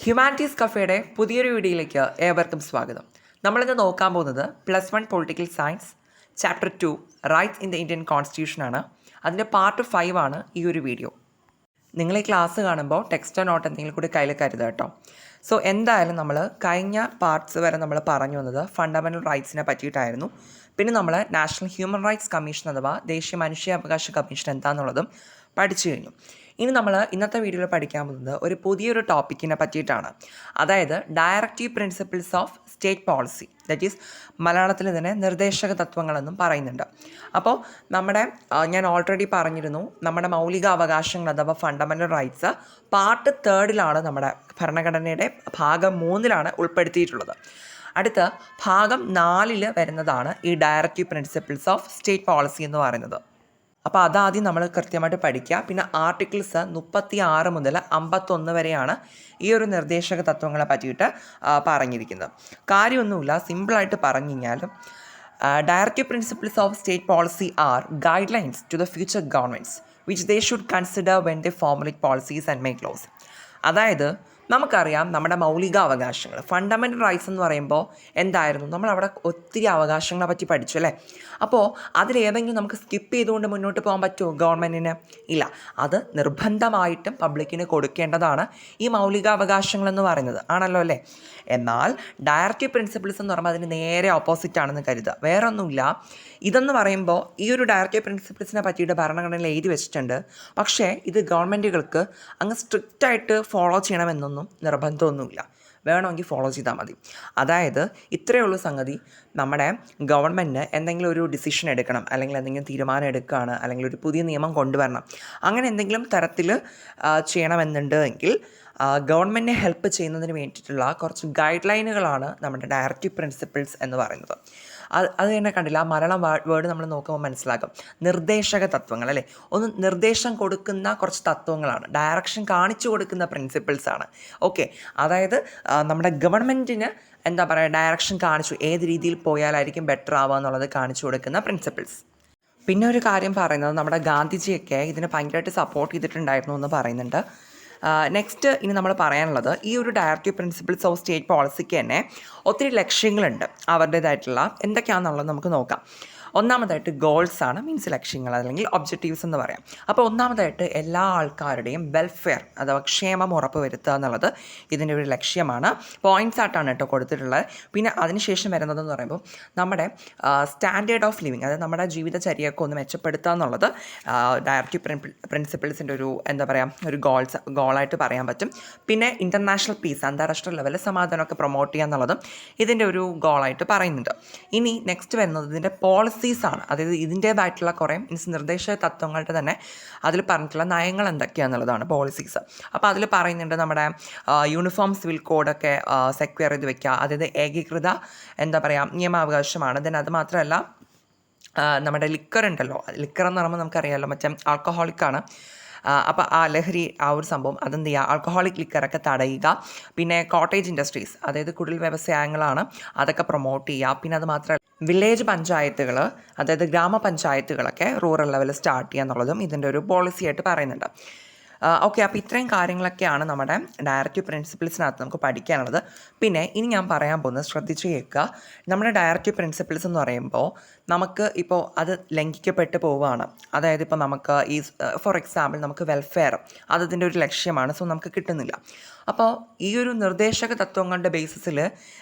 Humanities കഫേയുടെ പുതിയൊരു വീഡിയോയിലേക്ക് ഏവർക്കും സ്വാഗതം. നമ്മളിന്ന് നോക്കാൻ പോകുന്നത് +1 political science chapter 2 rights in the Indian constitution ആണ്. അതിൻ്റെ പാർട്ട് 5 ആണ് ഈ ഒരു വീഡിയോ. നിങ്ങൾ ഈ ക്ലാസ് കാണുമ്പോൾ ടെക്സ്റ്റോ നോട്ട് എന്തെങ്കിലും കൂടി കയ്യിൽ കരുതുക കേട്ടോ. സോ എന്തായാലും നമ്മൾ കഴിഞ്ഞ പാർട്സ് വരെ നമ്മൾ പറഞ്ഞു വന്നത് ഫണ്ടമെൻ്റൽ റൈറ്റ്സിനെ പറ്റിയിട്ടായിരുന്നു. പിന്നെ നമ്മൾ നാഷണൽ ഹ്യൂമൻ റൈറ്റ്സ് കമ്മീഷൻ അഥവാ ദേശീയ മനുഷ്യാവകാശ കമ്മീഷൻ എന്താണെന്നുള്ളതും പഠിച്ചു കഴിഞ്ഞു. ഇനി നമ്മൾ ഇന്നത്തെ വീഡിയോയിൽ പഠിക്കാൻ പോകുന്നത് ഒരു പുതിയൊരു ടോപ്പിക്കിനെ പറ്റിയിട്ടാണ്. അതായത് directive principles of state policy, that is മലയാളത്തിൽ ഇതിനെ നിർദ്ദേശക തത്വങ്ങളെന്നും പറയുന്നുണ്ട്. അപ്പോൾ ഞാൻ ഓൾറെഡി പറഞ്ഞിരുന്നു, നമ്മുടെ മൗലിക അവകാശങ്ങൾ അഥവാ ഫണ്ടമെൻ്റൽ റൈറ്റ്സ് പാർട്ട് 3 നമ്മുടെ ഭരണഘടനയുടെ ഭാഗം 3 ഉൾപ്പെടുത്തിയിട്ടുള്ളത്. അടുത്ത ഭാഗം 4 വരുന്നതാണ് ഈ directive principles of state policy എന്ന് പറയുന്നത്. അപ്പോൾ അതാദ്യം നമ്മൾ കൃത്യമായിട്ട് പഠിക്കുക. പിന്നെ ആർട്ടിക്കിൾസ് 36 മുതൽ 51 വരെയാണ് ഈ ഒരു നിർദ്ദേശക തത്വങ്ങളെ പറ്റിയിട്ട് പറഞ്ഞിരിക്കുന്നത്. കാര്യമൊന്നുമില്ല, സിമ്പിളായിട്ട് പറഞ്ഞു കഴിഞ്ഞാൽ directive principles of state policy are guidelines to the future governments which they should consider when they formulate policies and make laws. അതായത് നമുക്കറിയാം നമ്മുടെ മൗലിക അവകാശങ്ങൾ, ഫണ്ടമെൻ്റൽ റൈറ്റ്സ് എന്ന് പറയുമ്പോൾ എന്തായിരുന്നു, നമ്മളവിടെ ഒത്തിരി അവകാശങ്ങളെ പറ്റി പഠിച്ചു അല്ലേ. അപ്പോൾ അതിലേതെങ്കിലും നമുക്ക് സ്കിപ്പ് ചെയ്തുകൊണ്ട് മുന്നോട്ട് പോകാൻ പറ്റുമോ ഗവൺമെൻറ്റിന്? ഇല്ല, അത് നിർബന്ധമായിട്ടും പബ്ലിക്കിന് കൊടുക്കേണ്ടതാണ് ഈ മൗലിക അവകാശങ്ങളെന്ന് പറയുന്നത്, ആണല്ലോ അല്ലേ. എന്നാൽ ഡയറക്റ്റീവ് പ്രിൻസിപ്പിൾസ് എന്ന് പറയുമ്പോൾ അതിന് നേരെ ഓപ്പോസിറ്റ് ആണെന്ന് കരുതുക. വേറെ ഒന്നുമില്ല, ഇതെന്ന് പറയുമ്പോൾ ഈ ഒരു ഡയറക്റ്റീവ് പ്രിൻസിപ്പിൾസിനെ പറ്റിയിട്ട് ഭരണഘടനയിൽ എഴുതി വെച്ചിട്ടുണ്ട്. പക്ഷേ ഇത് ഗവൺമെൻറ്റുകൾക്ക് അങ്ങ് സ്ട്രിക്റ്റായിട്ട് ഫോളോ ചെയ്യണമെന്നൊന്നും നിർബന്ധമൊന്നുമില്ല, വേണമെങ്കിൽ ഫോളോ ചെയ്താൽ മതി. അതായത് ഇത്രയേ ഉള്ളൂ സംഗതി. നമ്മുടെ ഗവൺമെൻറ്റിന് എന്തെങ്കിലും ഒരു ഡിസിഷൻ എടുക്കണം, അല്ലെങ്കിൽ എന്തെങ്കിലും തീരുമാനം എടുക്കുകയാണ്, അല്ലെങ്കിൽ ഒരു പുതിയ നിയമം കൊണ്ടുവരണം, അങ്ങനെ എന്തെങ്കിലും തരത്തിൽ ചെയ്യണമെന്നുണ്ടെങ്കിൽ ഗവൺമെൻറ്റിനെ ഹെൽപ്പ് ചെയ്യുന്നതിന് വേണ്ടിയിട്ടുള്ള കുറച്ച് ഗൈഡ് ലൈനുകളാണ് നമ്മുടെ ഡയറക്റ്റീവ് പ്രിൻസിപ്പിൾസ് എന്ന് പറയുന്നത്. അത് തന്നെ കണ്ടില്ല, ആ മലയാളം വേർഡ് നമ്മൾ നോക്കുമ്പോൾ മനസ്സിലാക്കും, നിർദ്ദേശക തത്വങ്ങൾ അല്ലേ. ഒന്ന് നിർദ്ദേശം കൊടുക്കുന്ന കുറച്ച് തത്വങ്ങളാണ്, ഡയറക്ഷൻ കാണിച്ചു കൊടുക്കുന്ന പ്രിൻസിപ്പിൾസാണ്. ഓക്കെ, അതായത് നമ്മുടെ ഗവൺമെൻറ്റിന് എന്താ പറയുക, ഡയറക്ഷൻ കാണിച്ചു, ഏത് രീതിയിൽ പോയാലായിരിക്കും ബെറ്റർ ആവുക എന്നുള്ളത് കാണിച്ചു കൊടുക്കുന്ന പ്രിൻസിപ്പിൾസ്. പിന്നെ ഒരു കാര്യം പറയുന്നത്, നമ്മുടെ ഗാന്ധിജിയൊക്കെ ഇതിനെ ഭയങ്കരമായിട്ട് സപ്പോർട്ട് ചെയ്തിട്ടുണ്ടായിരുന്നു എന്ന് പറയുന്നുണ്ട്. നെക്സ്റ്റ് ഇനി നമ്മൾ പറയാനുള്ളത്, ഈ ഒരു ഡയറക്റ്റീവ് പ്രിൻസിപ്പിൾസ് ഓഫ് സ്റ്റേറ്റ് പോളിസിക്ക് തന്നെ ഒത്തിരി ലക്ഷ്യങ്ങളുണ്ട് അവരുടേതായിട്ടുള്ള. എന്തൊക്കെയാണെന്നുള്ളത് നമുക്ക് നോക്കാം. ഒന്നാമതായിട്ട് ഗോൾസ് ആണ്, മീൻസ് ലക്ഷ്യങ്ങൾ അല്ലെങ്കിൽ ഒബ്ജക്റ്റീവ്സ് എന്ന് പറയാം. അപ്പോൾ ഒന്നാമതായിട്ട് എല്ലാ ആൾക്കാരുടെയും വെൽഫെയർ അഥവാ ക്ഷേമം ഉറപ്പുവരുത്തുക എന്നുള്ളത് ഇതിൻ്റെ ഒരു ലക്ഷ്യമാണ്. പോയിൻറ്റ്സ് ആയിട്ടാണ് കേട്ടോ കൊടുത്തിട്ടുള്ളത്. പിന്നെ അതിനുശേഷം വരുന്നതെന്ന് പറയുമ്പോൾ നമ്മുടെ സ്റ്റാൻഡേർഡ് ഓഫ് ലിവിങ്, അതായത് നമ്മുടെ ജീവിതചര്യയൊക്കെ ഒന്ന് മെച്ചപ്പെടുത്തുക എന്നുള്ളത് ഡയറക്റ്റീവ് പ്രിൻസിപ്പിൾസിൻ്റെ ഒരു എന്താ പറയുക, ഒരു ഗോളായിട്ട് പറയാൻ പറ്റും. പിന്നെ ഇൻ്റർനാഷണൽ പീസ്, അന്താരാഷ്ട്ര ലെവലിൽ സമാധാനമൊക്കെ പ്രൊമോട്ട് ചെയ്യുക എന്നുള്ളതും ഇതിൻ്റെ ഒരു ഗോളായിട്ട് പറയുന്നുണ്ട്. ഇനി നെക്സ്റ്റ് വരുന്നത് ഇതിൻ്റെ പോളിസീസാണ്. അതായത് ഇതിൻ്റേതായിട്ടുള്ള കുറേ നിർദ്ദേശ തത്വങ്ങളുടെ തന്നെ അതിൽ പറഞ്ഞിട്ടുള്ള നയങ്ങൾ എന്തൊക്കെയാണെന്നുള്ളതാണ് പോളിസീസ്. അപ്പോൾ അതിൽ പറയുന്നുണ്ട് നമ്മുടെ യൂണിഫോം സിവിൽ കോഡൊക്കെ സെക്യൂർ ചെയ്ത് വെക്കുക, അതായത് ഏകീകൃത എന്താ പറയുക നിയമാവകാശമാണ്. ദെൻ അത് മാത്രമല്ല നമ്മുടെ ലിക്കർ ഉണ്ടല്ലോ, ലിക്കർ എന്ന് പറയുമ്പോൾ നമുക്കറിയാമല്ലോ മറ്റേ ആൽക്കഹോളിക്കാണ്. അപ്പോൾ ആ ലഹരി ആ ഒരു സംഭവം അതെന്ത് ചെയ്യുക, ആൽക്കഹോളിക് ലിക്കറൊക്കെ തടയുക. പിന്നെ കോട്ടേജ് ഇൻഡസ്ട്രീസ്, അതായത് കുടിൽ വ്യവസായങ്ങളാണ്, അതൊക്കെ പ്രൊമോട്ട് ചെയ്യുക. പിന്നെ അത് മാത്രമല്ല വില്ലേജ് പഞ്ചായത്തുകൾ, അതായത് ഗ്രാമപഞ്ചായത്തുകളൊക്കെ റൂറൽ ലെവലിൽ സ്റ്റാർട്ട് ചെയ്യുക എന്നുള്ളതും ഇതിൻ്റെ ഒരു പോളിസി ആയിട്ട് പറയുന്നുണ്ട്. ഓക്കെ, അപ്പോൾ ഇത്രയും കാര്യങ്ങളൊക്കെയാണ് നമ്മുടെ ഡയറക്റ്റീവ് പ്രിൻസിപ്പിൾസിനകത്ത് നമുക്ക് പഠിക്കാനുള്ളത്. പിന്നെ ഇനി ഞാൻ പറയാൻ പോകുന്നത് ശ്രദ്ധിച്ച് കേൾക്കുക. നമ്മുടെ ഡയറക്റ്റീവ് പ്രിൻസിപ്പിൾസ് എന്ന് പറയുമ്പോൾ നമുക്ക് ഇപ്പോൾ അത് ലംഘിക്കപ്പെട്ട് പോവുകയാണ്. അതായത് ഇപ്പോൾ നമുക്ക് ഈ ഫോർ എക്സാമ്പിൾ നമുക്ക് വെൽഫെയർ അതിൻ്റെ ഒരു ലക്ഷ്യമാണ്, സോ നമുക്ക് കിട്ടുന്നില്ല. അപ്പോൾ ഈ ഒരു നിർദ്ദേശക തത്വങ്ങളുടെ ബേസിസിൽ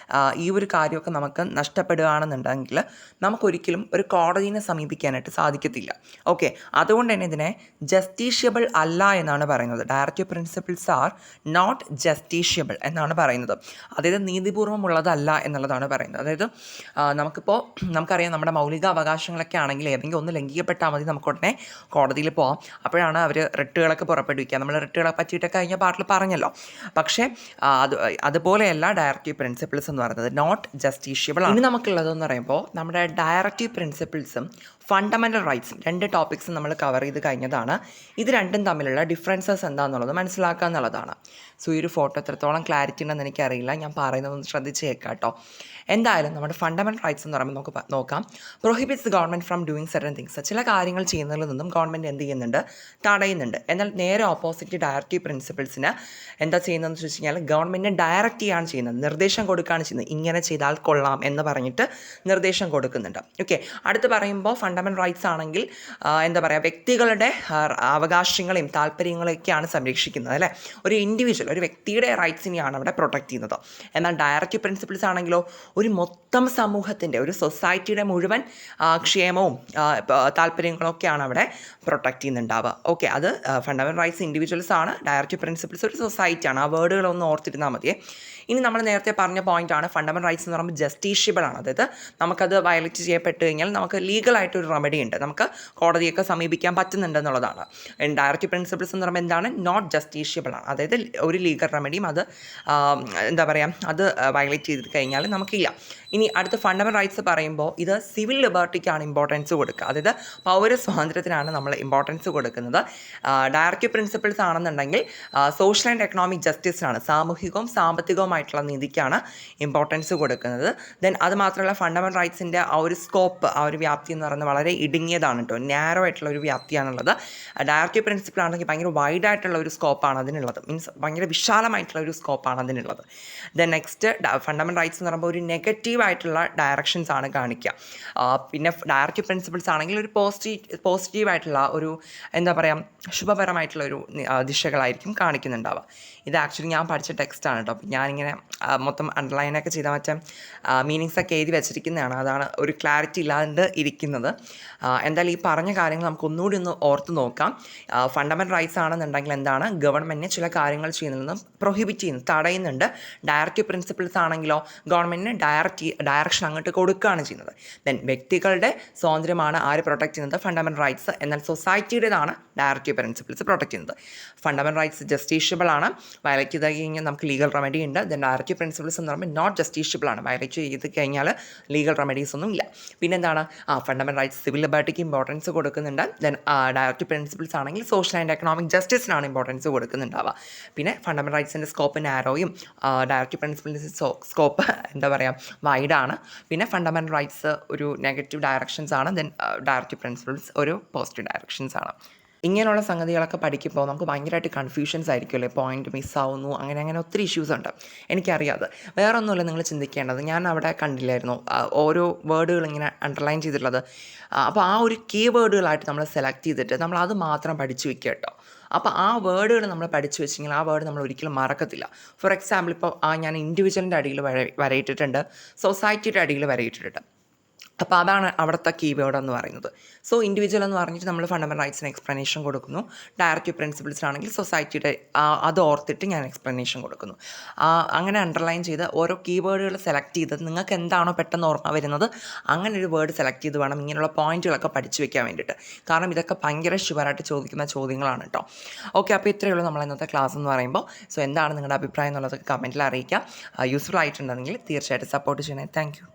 ഈ ഒരു കാര്യമൊക്കെ നമുക്ക് നഷ്ടപ്പെടുകയാണെന്നുണ്ടെങ്കിൽ നമുക്കൊരിക്കലും ഒരു കോടതിയെ സമീപിക്കാനായിട്ട് സാധിക്കത്തില്ല. ഓക്കെ, അതുകൊണ്ട് തന്നെ ഇതിനെ ജസ്റ്റീഷ്യബിൾ അല്ല എന്നാണ് പറയുന്നത്. Directive principles are not justiciable എന്നാണ് പറയുന്നത്. അതായത് നീതിപൂർവമുള്ളതല്ല എന്നുള്ളതാണ് പറയുന്നത്. അതായത് നമുക്കറിയാം നമ്മുടെ മൗലിക അവകാശങ്ങളൊക്കെ ആണെങ്കിൽ ഏതെങ്കിലും ഒന്ന് ലംഘിക്കപ്പെട്ടാൽ മതി, നമുക്ക് ഉടനെ കോടതിയിൽ പോകാം. അപ്പോഴാണ് അവർ റിട്ടുകളൊക്കെ പുറപ്പെടുവിക്കുക. നമ്മൾ റിട്ടുകളെ പറ്റിയിട്ടൊക്കെ കഴിഞ്ഞ പാർട്ടിൽ പറഞ്ഞല്ലോ. പക്ഷേ അതുപോലെയല്ല ഡയറക്റ്റീവ് പ്രിൻസിപ്പിൾസ് എന്ന് പറയുന്നത്, നോട്ട് ജസ്റ്റീഷ്യബിൾ ആണ്. ഇനി നമുക്കുള്ളതെന്ന് പറയുമ്പോൾ നമ്മുടെ ഡയറക്റ്റീവ് പ്രിൻസിപ്പിൾസും ഫണ്ടമെൻ്റൽ റൈറ്റ്സും 2 ടോപ്പിക്സും നമ്മൾ കവർ ചെയ്ത് കഴിഞ്ഞതാണ്. ഇത് രണ്ടും തമ്മിലുള്ള ഡിഫറൻസസ് എന്താണെന്നുള്ളത് മനസ്സിലാക്കുക എന്നുള്ളതാണ്. സോ ഈ ഒരു ഫോട്ടോ എത്രത്തോളം ക്ലാരിറ്റി ഉണ്ടെന്ന് എനിക്കറിയില്ല, ഞാൻ പറയുന്നതൊന്ന് ശ്രദ്ധിച്ച് കേൾക്കാം കേട്ടോ. എന്തായാലും നമ്മുടെ ഫണ്ടമെൻ്റൽ റൈറ്റ്സ് എന്ന് പറയുമ്പോൾ നമുക്ക് നോക്കാം. Prohibits government from doing certain things. ചില കാര്യങ്ങൾ ചെയ്യുന്നതിൽ നിന്നും ഗവൺമെൻറ് എന്ത് ചെയ്യുന്നുണ്ട്, തടയുന്നുണ്ട്. എന്നാൽ നേരെ ഓപ്പോസിറ്റ് ഡയറക്റ്റീവ് പ്രിൻസിപ്പിൾസിന് എന്താ ചെയ്യുന്നതെന്ന് വെച്ച് കഴിഞ്ഞാൽ ഗവൺമെൻറ്റിനെ ഡയറക്റ്റ് ചെയ്യുകയാണ് ചെയ്യുന്നത്, നിർദ്ദേശം കൊടുക്കുകയാണ് ചെയ്യുന്നത്. ഇങ്ങനെ ചെയ്താൽ കൊള്ളാം എന്ന് പറഞ്ഞിട്ട് നിർദ്ദേശം കൊടുക്കുന്നുണ്ട്. ഓക്കെ, അടുത്ത് പറയുമ്പോൾ ഫണ്ടമെൻ്റൽ റൈറ്റ്സ് ആണെങ്കിൽ എന്താ പറയുക, വ്യക്തികളുടെ അവകാശങ്ങളെയും താല്പര്യങ്ങളെയൊക്കെയാണ് സംരക്ഷിക്കുന്നത് അല്ലേ. ഒരു ഇൻഡിവിജ്വൽ, ഒരു വ്യക്തിയുടെ റൈറ്റ്സിനെയാണ് അവിടെ പ്രൊട്ടക്റ്റ് ചെയ്യുന്നത്. എന്നാൽ ഡയറക്റ്റീവ് പ്രിൻസിപ്പിൾസ് ആണെങ്കിലോ ഒരു മൊത്തം സമൂഹത്തിൻ്റെ, ഒരു സൊസൈറ്റിയുടെ മുഴുവൻ ക്ഷേമവും താല്പര്യങ്ങളൊക്കെയാണ് അവിടെ പ്രൊട്ടക്റ്റ് ചെയ്യുന്നുണ്ടാവുക. ഓക്കെ, അത് ഫണ്ടമെൻ്റൽ റൈറ്റ്സ് ഇൻഡിവിജ്വൽസ് ആണ്, ഡയറക്റ്റീവ് പ്രിൻസിപ്പിൾസ് ഒരു സൊസൈറ്റിയാണ്. ആ വേർഡുകളൊന്ന് ഓർത്തിരുന്നാൽ മതിയേ. ഇനി നമ്മൾ നേരത്തെ പറഞ്ഞ പോയിൻ്റാണ് ഫണ്ടമെൻ്റൽ റൈറ്റ്സ് എന്ന് പറയുമ്പോൾ ജസ്റ്റീഷ്യബിൾ ആണ്. അതായത് നമുക്കത് വയലേറ്റ് ചെയ്യപ്പെട്ട് കഴിഞ്ഞാൽ നമുക്ക് ലീഗലായിട്ടൊരു റെമഡി ഉണ്ട്, നമുക്ക് കോടതിയൊക്കെ സമീപിക്കാൻ പറ്റുന്നുണ്ടെന്നുള്ളതാണ്. ഡയറക്റ്റീവ് പ്രിൻസിപ്പിൾസ് എന്ന് പറയുമ്പോൾ എന്താണ്, നോട്ട് ജസ്റ്റീഷ്യബിൾ ആണ്. അതായത് ഒരു ലീഗൽ റെമഡിയും അത് എന്താ പറയുക, അത് വയലേറ്റ് ചെയ്ത് കഴിഞ്ഞാൽ നമുക്കില്ല. ഇനി അടുത്ത ഫണ്ടമെൻ്റൽ റൈറ്റ്സ് പറയുമ്പോൾ ഇത് സിവിൽ ലിബർട്ടിക്കാണ് ഇമ്പോർട്ടൻസ് കൊടുക്കുക, അതായത് പൗര സ്വാതന്ത്ര്യത്തിനാണ് നമ്മൾ ഇമ്പോർട്ടൻസ് കൊടുക്കുന്നത്. ഡയറക്റ്റീവ് പ്രിൻസിപ്പിൾസ് ആണെന്നുണ്ടെങ്കിൽ സോഷ്യൽ ആൻഡ് എക്കണോമിക് ജസ്റ്റിസിനാണ്, സാമൂഹികവും സാമ്പത്തികവുമായിട്ടുള്ള നീതിക്കാണ് ഇമ്പോർട്ടൻസ് കൊടുക്കുന്നത്. ദെൻ അത് മാത്രമല്ല ഫണ്ടമെൻ്റൽ റൈറ്റ്സിൻ്റെ ആ ഒരു സ്കോപ്പ്, ആ ഒരു വ്യാപ്തി എന്ന് പറയുന്നത് വളരെ ഇടുങ്ങിയതാണ് കേട്ടോ, നാരോ ആയിട്ടുള്ള ഒരു വ്യാപ്തിയാണുള്ളത്. ഡയറക്റ്റീവ് പ്രിൻസിപ്പിൾ ആണെങ്കിൽ ഭയങ്കര വൈഡായിട്ടുള്ള ഒരു സ്കോപ്പാണ് അതിനുള്ളത്, മീൻസ് ഭയങ്കര വിശാലമായിട്ടുള്ള ഒരു സ്കോപ്പാണ് അതിനുള്ളത്. ദെൻ നെക്സ്റ്റ് ഫണ്ടമെൻ്റൽ റൈറ്റ്സ് എന്ന് പറയുമ്പോൾ ഒരു നെഗറ്റീവ് ആയിട്ടുള്ള ഡയറക്ഷൻസ് ആണ് കാണിക്കുക. പിന്നെ ഡയറക്റ്റീവ് പ്രിൻസിപ്പിൾസ് ആണെങ്കിൽ ഒരു പോസിറ്റീവായിട്ടുള്ള ഒരു എന്താ പറയുക, ശുഭപരമായിട്ടുള്ള ഒരു ദിശകളായിരിക്കും കാണിക്കുന്നുണ്ടാവുക. ഇത് ആക്ച്വലി ഞാൻ പഠിച്ച ടെക്സ്റ്റാണ് കേട്ടോ. ഞാനിങ്ങനെ മൊത്തം അണ്ടർലൈനൊക്കെ ചെയ്താൽ മറ്റേ മീനിങ്സൊക്കെ എഴുതി വെച്ചിരിക്കുന്നതാണ്, അതാണ് ഒരു ക്ലാരിറ്റി ഇല്ലാണ്ട് ഇരിക്കുന്നത്. എന്തായാലും ഈ പറഞ്ഞ കാര്യങ്ങൾ നമുക്ക് ഒന്നുകൂടി ഒന്ന് ഓർത്ത് നോക്കാം. ഫണ്ടമെൻ്റൽ റൈറ്റ്സ് ആണെന്നുണ്ടെങ്കിൽ എന്താണ്, ഗവൺമെൻറ്റിനെ ചില കാര്യങ്ങൾ ചെയ്യുന്നതിൽ നിന്നും പ്രൊഹിബിറ്റ് ചെയ്യുന്നു, തടയുന്നുണ്ട്. ഡയറക്റ്റീവ് പ്രിൻസിപ്പിൾസ് ആണെങ്കിലോ ഗവൺമെൻറ്റിന് ഡയറക്ഷൻ അങ്ങോട്ട് കൊടുക്കുകയാണ് ചെയ്യുന്നത്. ദെൻ വ്യക്തികളുടെ സ്വാതന്ത്ര്യമാണ് ആര് പ്രൊട്ടക്റ്റ് ചെയ്യുന്നത്, ഫണ്ടമെൻ്റൽ റൈറ്റ്സ്. എന്നാൽ സൊസൈറ്റിയുടേതാണ് ഡയറക്റ്റീവ് പ്രിൻസിപ്പിൾസ് പ്രൊട്ടക്റ്റ് ചെയ്യുന്നത്. ഫണ്ടമെൻ്റൽ റൈറ്റ്സ് ജസ്റ്റീഷ്യബിൾ ആണ്, വയലേറ്റ് ചെയ്ത് കഴിഞ്ഞാൽ നമുക്ക് ലീഗൽ റെമഡി ഉണ്ട്. ദെൻ ഡയറക്റ്റീവ് പ്രിൻസിപ്പിൾസ് എന്ന് പറയുമ്പോൾ നോട്ട് ജസ്റ്റീഷ്യബിൾ ആണ്, വയലേറ്റ് ചെയ്ത് കഴിഞ്ഞാൽ ലീഗൽ റെമഡീസ് ഒന്നും ഇല്ല. പിന്നെന്താണ്, ഫണ്ടമെൻ്റൽ റൈറ്റ്സ് സിവിൽ ലിബർട്ടിക്ക് ഇമ്പോർട്ടൻസ് കൊടുക്കുന്നുണ്ട്. ദെൻ ഡയറക്റ്റീവ് പ്രിൻസിപ്പിൾസ് ആണെങ്കിൽ സോഷ്യൽ ആൻഡ് എക്കണോമിക് ജസ്റ്റിസിനാണ് ഇമ്പോർട്ടൻസ് കൊടുക്കുന്നുണ്ടാവുക. പിന്നെ ഫണ്ടമെൻ്റൽ റൈറ്റ്സിൻ്റെ സ്കോപ്പ് നാരോയും ഡയറക്റ്റീവ് പ്രിൻസിപ്പിൾസിൻ്റെ സ്കോപ്പ് എന്താ പറയുക, വൈഡാണ്. പിന്നെ ഫണ്ടമെൻ്റൽ റൈറ്റ്സ് ഒരു നെഗറ്റീവ് ഡയറക്ഷൻസ് ആണ്, ദെൻ ഡയറക്റ്റീവ് പ്രിൻസിപ്പിൾസ് ഒരു പോസിറ്റീവ് ഡയറക്ഷൻസ് ആണ്. ഇങ്ങനെയുള്ള സംഗതികളൊക്കെ പഠിക്കുമ്പോൾ നമുക്ക് ഭയങ്കരമായിട്ട് കൺഫ്യൂഷൻസ് ആയിരിക്കുമല്ലേ, പോയിന്റ് മിസ്സാവുന്നു, അങ്ങനെ ഒത്തിരി ഇഷ്യൂസ് ഉണ്ട്, എനിക്കറിയാതെ. വേറെ ഒന്നുമില്ല നിങ്ങൾ ചിന്തിക്കേണ്ടത്, ഞാൻ അവിടെ കണ്ടില്ലായിരുന്നു ഓരോ വേർഡുകൾ ഇങ്ങനെ അണ്ടർലൈൻ ചെയ്തിട്ടുള്ളത്. അപ്പോൾ ആ ഒരു കീ വേർഡുകളായിട്ട് നമ്മൾ സെലക്ട് ചെയ്തിട്ട് നമ്മൾ അത് മാത്രം പഠിച്ചു വെക്കുക കേട്ടോ. അപ്പോൾ ആ വേർഡുകൾ നമ്മൾ പഠിച്ചു വെച്ചെങ്കിൽ ആ വേർഡ് നമ്മൾ ഒരിക്കലും മറക്കത്തില്ല. ഫോർ എക്സാമ്പിൾ ഇപ്പോൾ ഞാൻ ഇൻഡിവിജ്വലിൻ്റെ അടിയിൽ വരയിട്ടിട്ടുണ്ട്, സൊസൈറ്റിയുടെ അടിയിൽ വരയിട്ടിട്ടുണ്ട്. അപ്പോൾ അതാണ് അവിടുത്തെ കീവേഡ് എന്ന് പറയുന്നത്. സോ ഇൻഡിവിജ്വൽ എന്ന് പറഞ്ഞിട്ട് നമ്മൾ ഫണ്ടമെൻ്റൽ റൈറ്റ്സിന് എക്സ്പ്ലനേഷൻ കൊടുക്കുന്നു. ഡയറക്റ്റീവ് പ്രിൻസിപ്പിൾസിനാണെങ്കിൽ സൊസൈറ്റിയുടെ അത് ഓർത്തിട്ട് ഞാൻ എക്സ്പ്ലനേഷൻ കൊടുക്കുന്നു. അങ്ങനെ അണ്ടർലൈൻ ചെയ്ത് ഓരോ കീവേഡുകൾ സെലക്ട് ചെയ്ത് നിങ്ങൾക്ക് എന്താണോ പെട്ടെന്ന് ഓർമ്മ വരുന്നത് അങ്ങനെ ഒരു വേർഡ് സെലക്ട് ചെയ്ത് വേണം ഇങ്ങനെയുള്ള പോയിന്റുകളൊക്കെ പഠിച്ചു വെക്കാൻ വേണ്ടിയിട്ട്. കാരണം ഇതൊക്കെ ഭയങ്കര ഷുവറായിട്ട് ചോദിക്കുന്ന ചോദ്യങ്ങളാണ് കേട്ടോ. ഓക്കെ, അപ്പോൾ ഇത്രയേ ഉള്ളൂ നമ്മൾ ഇന്നത്തെ ക്ലാസ് എന്ന് പറയുമ്പോൾ. സോ എന്താണ് നിങ്ങളുടെ അഭിപ്രായം എന്നുള്ളതൊക്കെ കമൻറ്റിൽ അറിയിക്കാം. യൂസ്ഫുൾ ആയിട്ടുണ്ടെങ്കിൽ തീർച്ചയായിട്ടും സപ്പോർട്ട് ചെയ്യണേ. Thank you.